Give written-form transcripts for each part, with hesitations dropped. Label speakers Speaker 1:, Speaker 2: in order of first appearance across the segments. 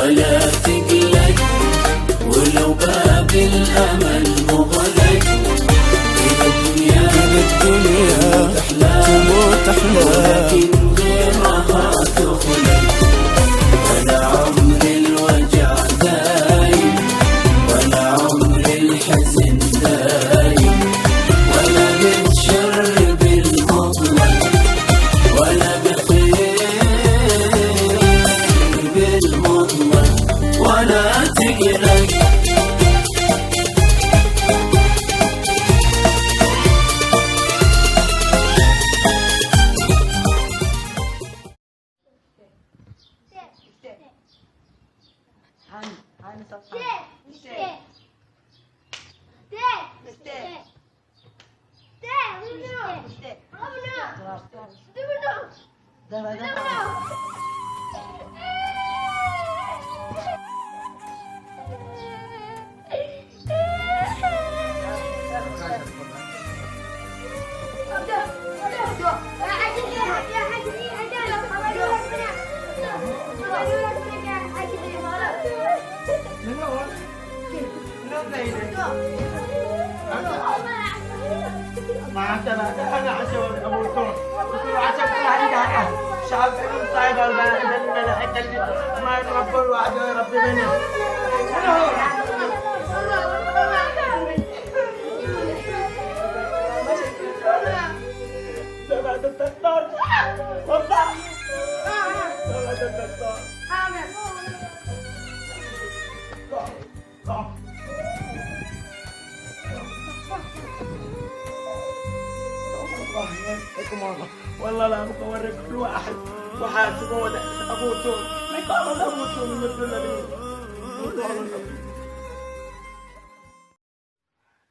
Speaker 1: ولا تقلق، ولو باب الأمل مغلق، الدنيا تموت أحلام، ولكن غيرها تخلق. ولا عمر الوجع دايم، ولا عمر الحزن دايم، ولا بالشر بالمطلق، ولا بالخير بالمطلق، ولا تقلق.
Speaker 2: ما أنا عشان أموتون عشان كل حاجة عنها شعب إنهم صايب الملائكة اللي ما يربون وعد ربي منهم. سمعت الدكتور والله سمعت الدكتور. والله لا بوريك كل واحد وحاسب ولا ابوتون ما يقارن ابوتون مثل الذي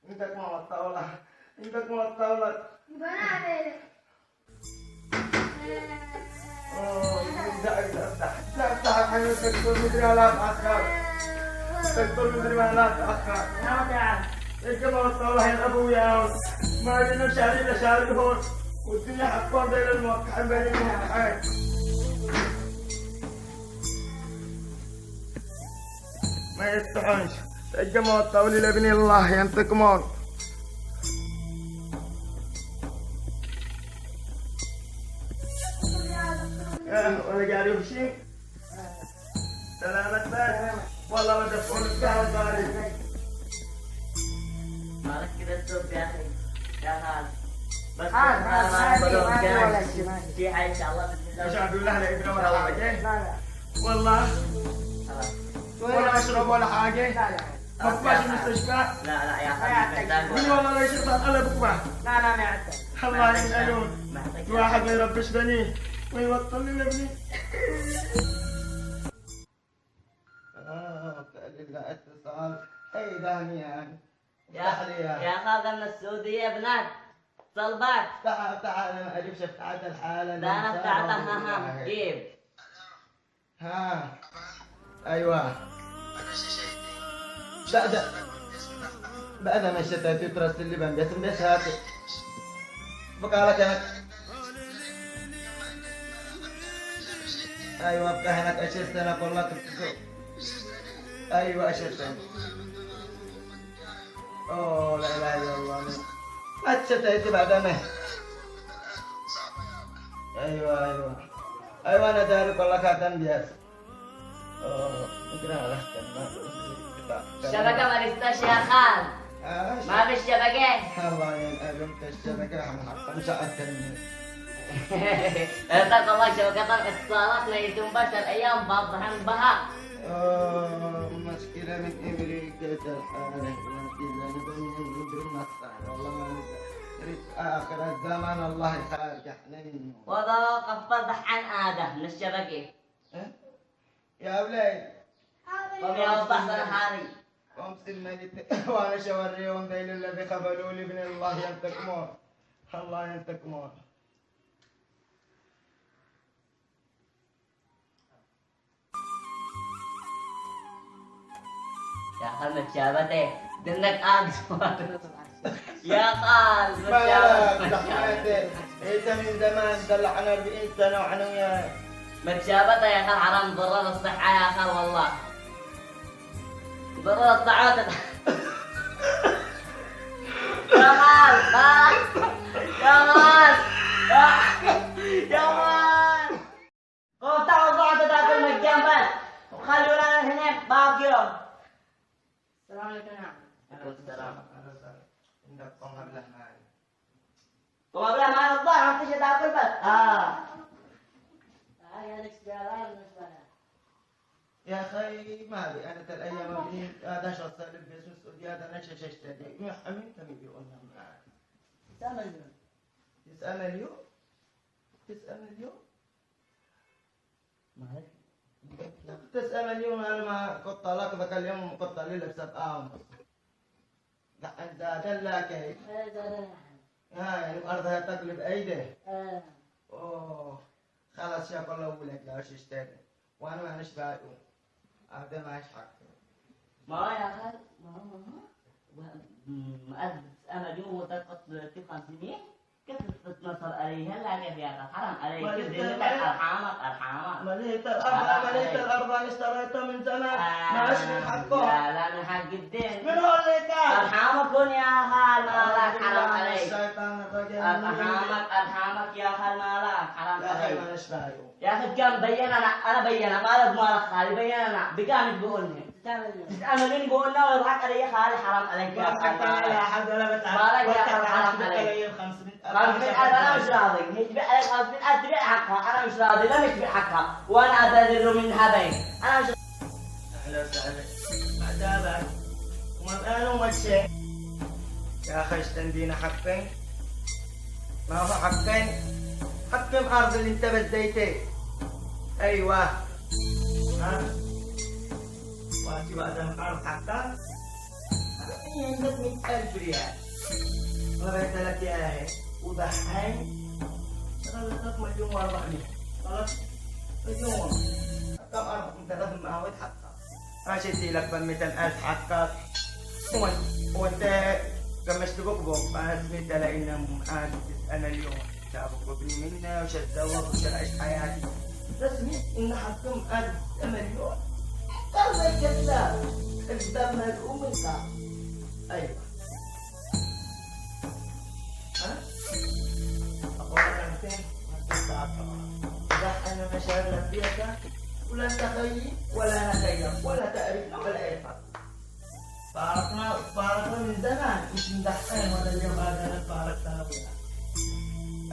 Speaker 2: عندك ما الطاولة عندك ما الطاولة لا افتح الحين تكتب مدري ولا تأخر تكتب مدري ولا تأخر الجماعة الطاولة هي أبويا ما أدري شهرين لشهر هون والدنيا حقا بين الموقعين بين الموقعين. ما يستحونش الجماعة الطاولة لابني الله ينتقمون. ولا قاعد يمشي سلامة بس والله ما دفعون الساعة الغالي.
Speaker 3: مالك كذا الصوت يا أخي يا خال بس في حاجة إن شاء الله بإذن الله.
Speaker 2: مش عبد الله لا ابن ولا حاجة والله ولا أشرب ولا حاجة ما في المستشفى.
Speaker 3: لا يا خال
Speaker 2: من والله لا يشرب الله بكبة.
Speaker 3: لا ما يعتل
Speaker 2: الله يسألون واحد ما يربش بنيه ويوطن لي لابني. لله اتصال اي دهني يعني
Speaker 3: يا خال من السعودية بنات صلبات.
Speaker 2: تعال انا ادري شفت الحالة.
Speaker 3: لا انا فتحتها جيب
Speaker 2: ها ايوه بعد ما شتات ترسل لي بس هاتي بقالك انا ايوه ابقى هناك 10 سنة والله ايوه 10 سنة. اوه لا اله الا الله اتشتت بعد ما ايوه انا دارك والله كاتم بياس. اوه اقرا لك
Speaker 3: الشبكة ما لستاش يا خال ما في الشبكة.
Speaker 2: الله ينعلمك الشبكة محطة مش أكثر
Speaker 3: اتق الله شبكة الاتصالات لا يتنبش الأيام بضحن بها.
Speaker 2: مشكلة من أمريكا الحالة والله ما آخر الزمان الله يخارج احنا منه.
Speaker 3: وضع قفل ضحن آده من الشبكة.
Speaker 2: يا ولاد
Speaker 3: قم يا وضح هذه
Speaker 2: قم سلمني وانا شوريهم ذيل الذي خبلوا لي من الله ينتقمون. الله ينتقمون.
Speaker 3: يا خال متشابته دنك يا خال
Speaker 2: مالك دحماتي انت من زمان دلعنا 40 سنة وحنا وياك
Speaker 3: متشابطة يا خال حرام ضرر الصحة يا خال والله. ضرر الطاعات. يا خال يا خال يا خال. قوم تعالوا الطاعات تاكل مجان بس وخلونا هنا باقيهم. السلام عليكم يا عم. عليكم السلام.
Speaker 2: عندك قمر له معي.
Speaker 3: قمر له معي الضاع ما تجي تاكل بس. هاي هذيك سبيرة بالنسبة لها.
Speaker 2: يا اخي ما ادري انا الايام ابني هذا شخص لبس من السعوديه هذا انا اشتري محمين كم يقولنا معي. تسأل اليوم؟ تسأل اليوم؟
Speaker 3: ما هيك.
Speaker 2: تسأل اليوم انا ما قلت لك ذاك اليوم قلت لي لك 7 لا انت دلك كيف؟ يعني ارضها تقلب ايده. اوه خلاص يا الله ولك لا اشتري وانا ما نشبع هذا ما يشحق.
Speaker 3: ما يا خال ما أنا اليوم وتقط تبقى سنين كيف تتنصر عليه هلا كيف يا خال حرام عليك كيف أرحامك
Speaker 2: مليت الأرض أنا اشتريتها من زمان ما أشبه حقه.
Speaker 3: لا من حق الدين
Speaker 2: من هو اللي كان؟
Speaker 3: أرحامك كن يا خال مالك حرام عليك.
Speaker 2: الشيطان الرجيم
Speaker 3: أرحامك يا خال مالك حرام
Speaker 2: يا أخي
Speaker 3: عليك.
Speaker 2: ما نشبه
Speaker 3: يا أخي كم بين أنا بينا ما لك مالك خالي بين أنا بكام تقولني تستعملين قولنا ويضحك علي خالي حرام عليك يا خالي.
Speaker 2: لا أحد ولا بتعب
Speaker 3: مالك يا خالي حرام عليك. 500,000 أنا مش راضي هي تبيع عليك 500,000 تبيع حقها أنا مش راضي لا مش تبيع حقها وأنا أعتذر منها بين أنا مش.
Speaker 2: أهلا وسهلا عتابك وما وما شيء يا أخي اشتندينا حقين ما هو حقين حقين أرض اللي أنت بديته. أيوة ها وأتي بعد الأرض حقك عندك 100,000 ريال وريت لك إياها ودحين شغلتك 1,400,000 خلاص مليون كم أرض أنت لازم أعود حقك أشتري لك ب200,000 حقك وأنت كم اشتبك بوك أنا سمعت لأنهم أنا اليوم شافوا قبلي منا وش أتزوج وش أعيش حياتي رسمي إن حقهم 1,000,000 قال لك كذاب كذاب ملعون منك. أيوة ها أقول لك أنتين ما تستطيع أنا مشاغل بيك ولا تخيل ولا نخيل ولا تعرفنا ولا يفهم. فارقنا من زمان مش من دحين ولا اليوم هذا فارقنا وياه.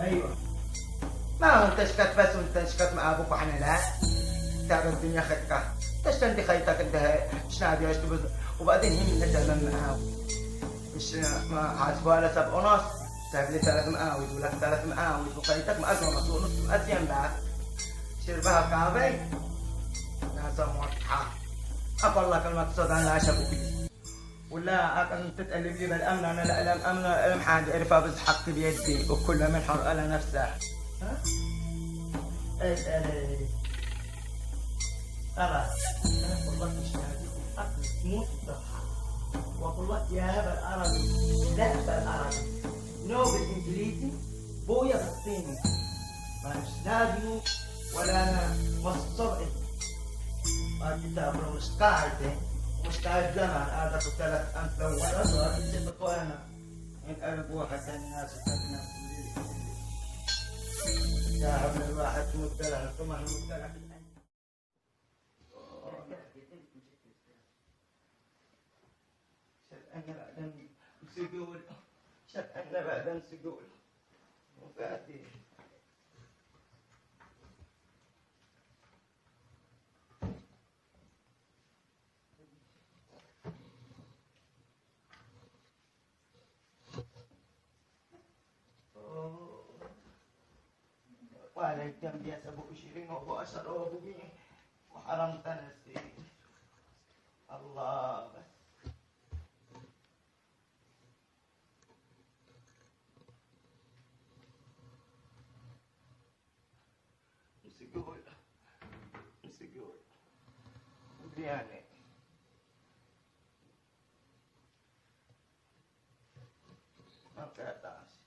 Speaker 2: أيوة ما هو انت شكت بس وانت شكت مع ابوك وحنا لا تعب الدنيا خدك تشتندي خيطك انت شنادي اشتبز وبعدين هي من نتعلم معاه مش ما حاسبها ل 7.5 تجيب لي 3 مقاوي ولا 3 مقاوي وخيطك ما أزمة مسؤول نص أزين بعد شربها كافي ناسا موضحة أقول لك المقصود أنا أشبك ولا أكن تتقلب لي بالأمن أنا لا ألم أمن ألم حاجة إرفع بس حقي بيدي وكل من حر على نفسه. ها؟ اسأل خلاص أنا والله مش هادي أكل تموت الضحى وأقول لك يا هبل العربي لا بالعربي نو بالإنجليزي بويا بالصيني مش ناديو ولا أنا مصطبعي الكتاب مش قاعدة مش قاعد زمان هذا كنت لك أنت لو ولا صار تسبق وأنا إن قلب واحد الناس تبنى يا ابن الواحد مبتلع ثم مبتلع شد أنا بعدين سجول شد أنا بعدين سجول وفاتي وعليك كم بياس أبو 20 وأبو 10 وأبو 100 وحرمت نفسي الله بس مسجول مسجول يعني ما بتعرفش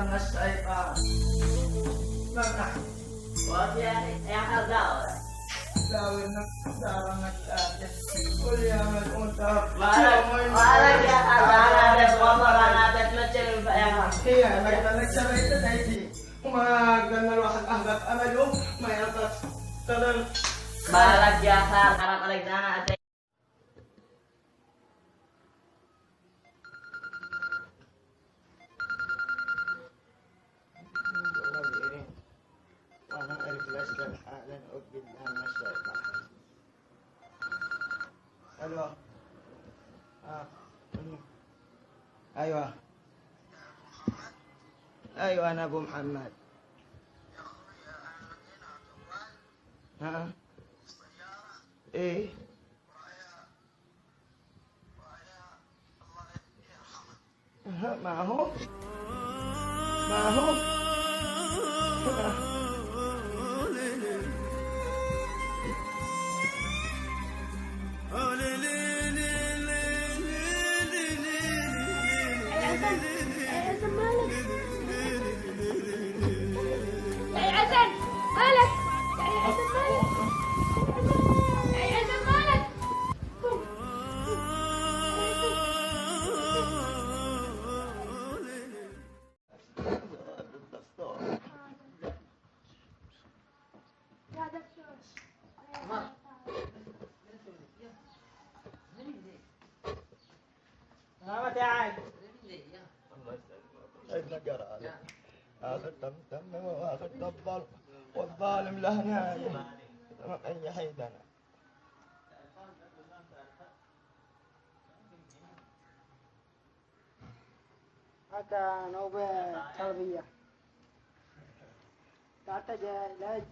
Speaker 2: من الشيطان. من نحن؟
Speaker 3: يا خزاوة
Speaker 2: داوي النفس دار النكتات. قل يا ملعون
Speaker 3: مالك يا خزانة والله أنا بتمثل يا خزانة.
Speaker 2: هي لك شريت تأتي وما قلنا الواحد أهدف أمله ما يرضى تضل.
Speaker 3: مالك يا خال حرام عليك أنا أتي.
Speaker 2: وأنا أعرف ليش حالا أقبل لها من الشيطان. ألو. أيوه. أيوه أنا أبو محمد. ها؟ إيه؟ ما هو؟
Speaker 3: سلامة يا عاد.
Speaker 2: هذا تم وهذا الضبل والظالم له نهاية. أي حيدنا.
Speaker 4: هكا نوبة تربية تحتاج علاج.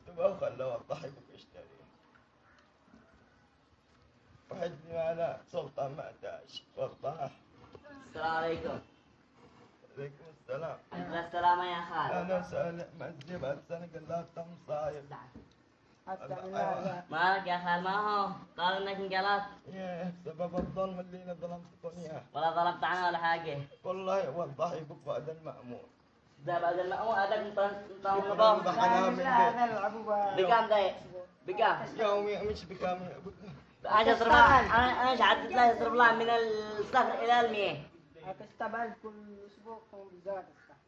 Speaker 2: تبغى خلوا الضحك ويشتري. واحد معنا سلطان معداش وضاح.
Speaker 3: السلام عليكم.
Speaker 2: عليكم السلام.
Speaker 3: السلامة يا خال.
Speaker 2: أنا سأل مزيب السنة قال تم صاير.
Speaker 4: حتى لا
Speaker 3: مالك يا خال ما هو؟ قال انك انقلبت.
Speaker 2: إيه سبب الظلم اللي أنا ظلمتكم إياه.
Speaker 3: ولا ضربت عنه ولا حاجة.
Speaker 2: والله والله يبقى بعد المأمون.
Speaker 3: ده بعد المأمون هذاك انت
Speaker 2: ضحنا من
Speaker 4: هذا العبوبة
Speaker 3: بكام ده؟ بكام؟
Speaker 2: يومي مش بكامل.
Speaker 3: انا اصرف انا شعدت له يصرف له من الصفر الى المية.
Speaker 4: هتستبعد كل أسبوع بالزواج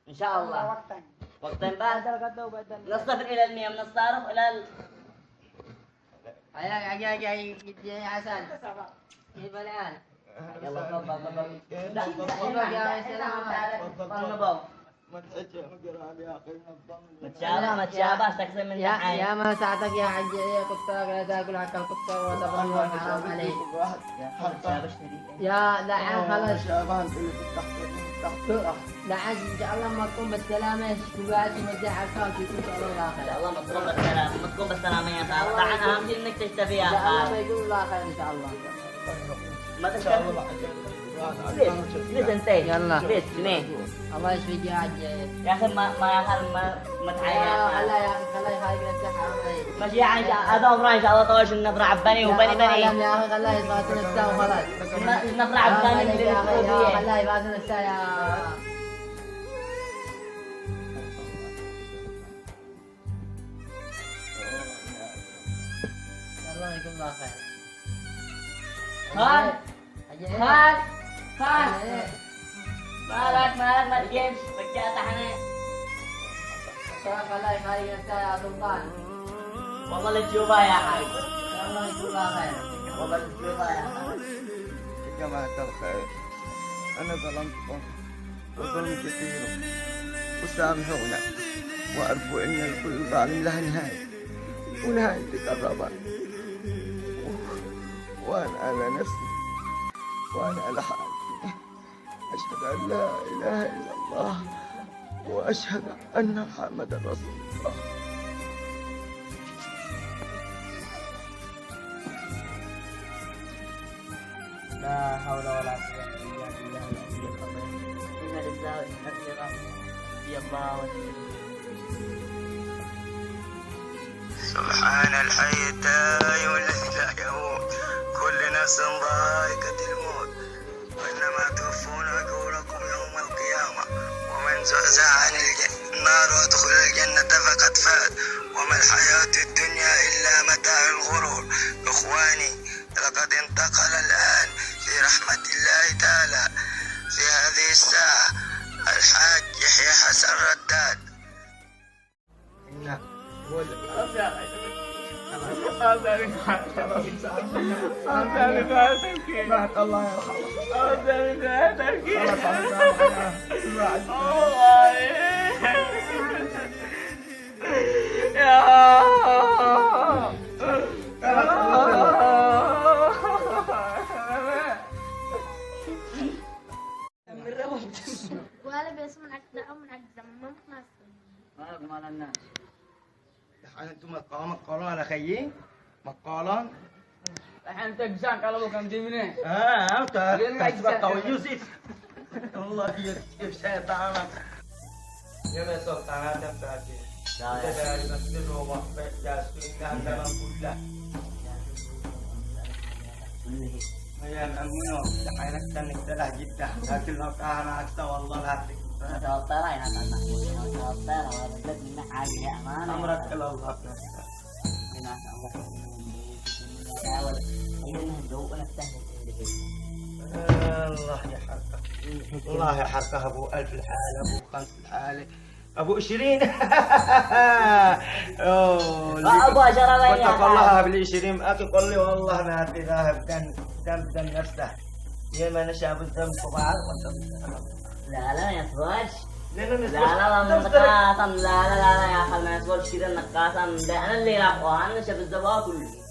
Speaker 3: ان شاء الله.
Speaker 4: وقتين
Speaker 3: وقتين بعد
Speaker 4: بدل غدا وبدل
Speaker 3: من الصفر الى المية من الصارف الى
Speaker 4: يا حسن كيف الآن؟
Speaker 3: يلا تفضل
Speaker 2: تفضل. ما تسجل مقران يا أخي
Speaker 3: ما تشابهش تقسم من الحين.
Speaker 4: يا ما ساعتك يا حج يا كتاب لا تاكل حتى الكتاب وتبرر حرام عليك. يا لعن خلاص
Speaker 2: شابان اللي تحت
Speaker 4: لعن ان شاء الله ما تكون بالسلامه كل واحد يمدح الكاس يكون شاء الله
Speaker 3: ان شاء
Speaker 4: خير.
Speaker 3: الله ما تكون بالسلامة ما تكون بالسلامة يا خال. طبعا اهم شيء انك تشتفي يا
Speaker 4: ان شاء الله ما
Speaker 3: خال.
Speaker 4: يقول الله خير ان شاء الله.
Speaker 3: ما تشتفي. ليش انتهي؟
Speaker 4: يلا.
Speaker 3: ليش جنيه؟
Speaker 4: الله يشفيك يا حج.
Speaker 3: يا اخي ما يا خال ما تعين يا
Speaker 4: يا
Speaker 3: خال.
Speaker 4: الله يا اخي خليه يخليك نفسك حرام عليك.
Speaker 3: ماشي يا عم هذا عمره ان شاء الله طوش النفرع بني وبني بني.
Speaker 4: يا اخي خليه يفاتن الساعه وخلاص.
Speaker 3: النفرع بني
Speaker 4: يا
Speaker 3: اللي
Speaker 4: خليه يفاتن الساعه يا الله يكون الله خير.
Speaker 3: خال خال خال مالك ما تجيبش رجعت احنا.
Speaker 4: خليه يخليك الساعه يا سلطان.
Speaker 3: والله اللي تشوفها يا حاج.
Speaker 4: الله يكون الله خير.
Speaker 3: والله اللي تشوفها يا حاج.
Speaker 2: يا جماعة الخير أنا ظلمتكم وظلم كثير وسامحونا وأعرفوا إن الكل ظالم له نهاية ونهايتي قربت وأنا على نفسي وأنا على حالي أشهد أن لا إله إلا الله وأشهد أن محمدا رسول الله.
Speaker 3: لا حول ولا قوة إلا بالله العلي العظيم. إن لله وإنا إليه راجعون. يا الله
Speaker 1: سبحان الحي الدائم الذي لا يموت كل نفس ذائقة الموت وإنما توفون أجوركم يوم القيامة من زحزح عن النار وادخل الجنة فقد فاز وما الحياة الدنيا إلا متاع الغرور. إخواني، لقد انتقل الآن في رحمة الله تعالى في هذه الساعة الحاج يحيى حسن رداد.
Speaker 2: بعد الله
Speaker 5: ولا بيسمع أكثر من أكثر ما خلاص.
Speaker 2: انتم مقالون على خيي مقالون
Speaker 4: الحين تجزان kalau bukan di mana.
Speaker 2: انت كسبة قوي يوسف والله كيف شيطانك يا مسوق تعالى تبتاكي تداري مسجد وما جاسوين كان تمام كله يا أمينو حينك تنكتله جدا لكن لو كان أكثر والله لا
Speaker 3: Dokter ya anak dokter walaupun minyak aja mana
Speaker 2: أمرك إلى الله
Speaker 3: minyak Allah awal ini ندوق نفتح
Speaker 2: الله يحرقه الله يحرقه أبو 1000 الحالة أبو 5 الحالة أبو 20
Speaker 3: أبو 10 لين
Speaker 2: كنت أقول لها بال20 أخي قل لي والله ما في ذاهب دم نفسه يا ما نشاب الدم طبعا
Speaker 3: لا لا يا سواج
Speaker 2: لأنه
Speaker 3: لا لا لا نقاسم لا لا لا لا يا أخي ما يسولش كذا نقاسم ده أنا اللي راح أنا شاف الزباط كله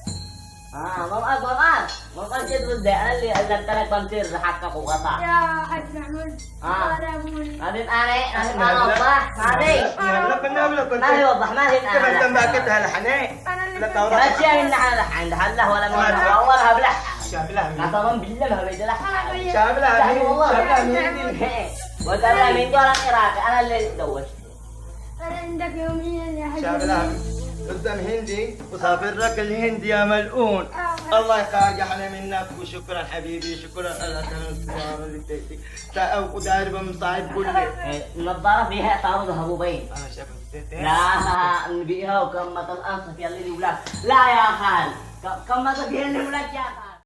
Speaker 3: ممكن كده ده أنا اللي أنت بنصير حقك وقطع
Speaker 5: يا حاج محمود أنا أقول
Speaker 3: هذين أنا وضح ما هي وضح ما هي
Speaker 2: كيف أنت باكتها لحنين
Speaker 3: ما شيء من عند حله ولا من ولا بلح
Speaker 2: شاف لها مين
Speaker 3: قسما بالله ما بيد لح
Speaker 2: شاف لها مين
Speaker 3: والله
Speaker 2: شاف لها مين
Speaker 3: وترى من دور العراق أنا اللي دوشت
Speaker 5: أنا عندك يوميا يا حاج
Speaker 2: شاف لها قدام هندي وسافر لك الهند يا ملعون الله يخرج منك وشكرا حبيبي شكرا على الاختيار اللي بتأتي وداير بمصايب كله
Speaker 3: النظارة فيها طار ذهبوبين
Speaker 2: انا شفت
Speaker 3: لا نبيها وكم مثل أنصف يلي ولاد لا يا خال كم مثل فيها اللي ولاد يا خال